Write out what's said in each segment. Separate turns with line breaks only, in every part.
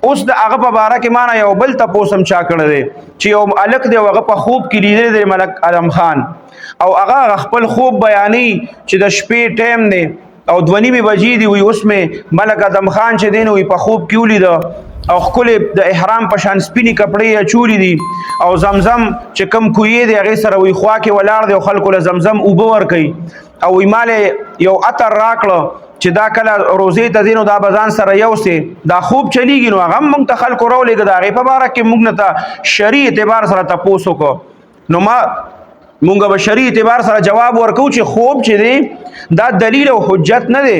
اوس د هغه په باره کې مانه یو بل تپوس هم چا کړی دی چې یو هلک دی او هغه په خوب کې لیدلی دی ملک علم خان او هغه خپل خوب بیانوي چې د شپې ټایم دی او 2:30 بجې دي وي اوس مې ملک اعظم خان چې دی نو په خوب کې ولیده او ښکلې د احرام په شان سپینې کپړې یې اچولي دي او زمزم چې کم کویې دی هغې سره وي خوا کې ولاړ دی او خلکو له زمزم اوبه ورکوي او وی مالې یو عطر راکړه چې دا کله روزې ته ځي نو دا به ځان سره یوسې دا خوب چلیږي نو هغه هم موږ ته خلکو راولېږه د هغې په باره کې موږ نه ته شرعي اعتبار سره تپوس وکړو نو مونږ به شرعي اعتبار سره جواب ورکوو چې خوب چې دی دا دلیل او حجت نه دی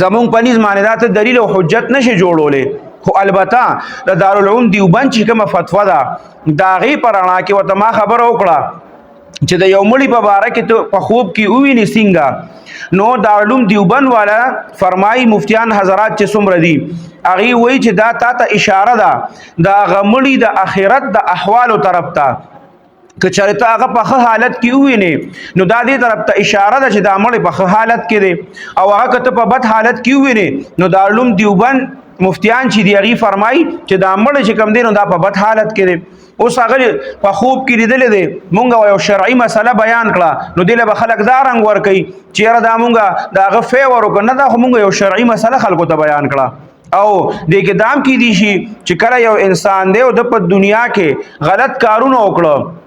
زمونږ په نیز باندې دا ته دلیل او حجت نشي جوړولی خو البته د دارالعلوم دیوبند چې کومه فتوا ده د هغې په رڼا کې ورته ما خبره وکړه چې د یو مړي په باره کې ته په خوب کې ووینې څنګه نو دارالعلوم دیوبند والا فرمایي مفتیان حضرات چې څومره دي هغې وایي چې دا تا ته اشاره ده د هغه مړي د آخرت د احوالو طرف ته که چېرته هغه په ښه حالت کې ووینې نو دا دې طرف ته اشاره ده چې دا مړی په ښه حالت کې دی او هغه که ته په بد حالت کې ووینې نو دارالعلوم دیوبند مفتیان چې دی هغې فرمایي چې دا مړی چې کوم دی نو دا په بد حالت کې دی اوس هغه په خوب کې لیدلی دی مونږ یو شرعي مسله بیان کړه نو دې له به خلک دا رنګ ورکوي چې یاره دا مونږ د هغه فیور وکړو نه دا خو مونږ یو شرعي مسله خلکو ته بیان کړه او دې کې دام کیدی شي چې کله یو انسان دی او د په دنیا کې غلط کارونه وکړه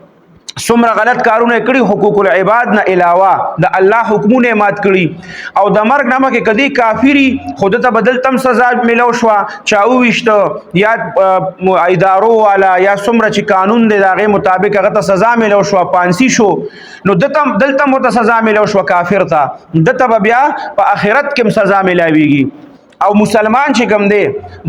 څومره غلط کارونه کړي حقوق العباد نه علاوه د الله حکمونه مات کړي او د مرګ نه مخکې کدی کافری خود ته بدل تم سزا ملو شو چاو وشته یا ادارو والا یا څومره چې قانون دی دغه مطابق هغه ته سزا ملو شو پانسی شو نو دلته مو ته سزا ملو شو کافر ته دته بیا په آخرت کې سزا ملاويږي او مسلمان چې کوم دی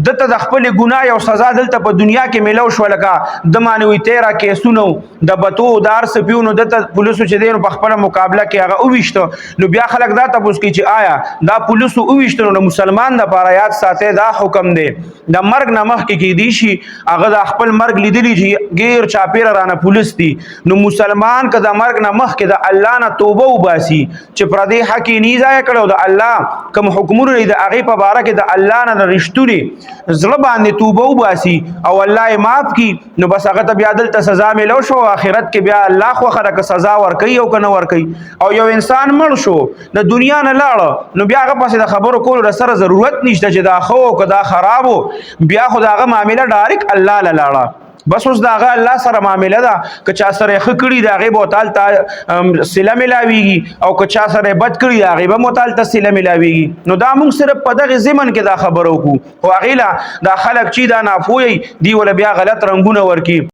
دته د خپل ګناه او سزا دلته په دنیا کې ملو شو لکه د مانوي 13 کیسونو د بتو دار سپیونو دته پولیسو چې دین په خپل مقابله کې هغه اوويشته نو بیا خلک دا تاسو کې چې آیا دا پولیسو اوويشته نو مسلمان د پاره یاد ساته دا حکم دی د مرګ نه مخکې کې دی شي هغه د خپل مرګ لیدلی چې غیر چاپیره رانه پولیس دي نو مسلمان که د مرګ نه مخکې د الله نه توبه وباسي چې پر دې حق یې نه ځای کړو د الله کوم حکمونه د هغه په باره کې د الله نه رښتونی زړه باندې توبه وباسي او الله یې معاف کړي نو بس هغه ته بیا دلته سزا ملو شو آخرت کې بیا الله خو خره سزا ورکوي او که نه ورکوي او یو انسان مړ شو د دنیا نه لاړه نو بیا هغه پسې د خبرو کولو سره ضرورت نشته چې دا خو که دا خرابو بیا خو د هغه معامله ډایرکټ الله له لاړه بس اوس دا هغه الله سره معامله ده که چا سره ښه کړي د هغې به تعالی صله ملاویږي او که چا سره بد کړي د هغې به مو تعالی صله ملاویږي نو دا موږ صرف په دغې ضمن کې دا خبره وکړو خو هغې له دا خلک چې دا ناپوهی دي وله بیا غلط رنګونه ورکړي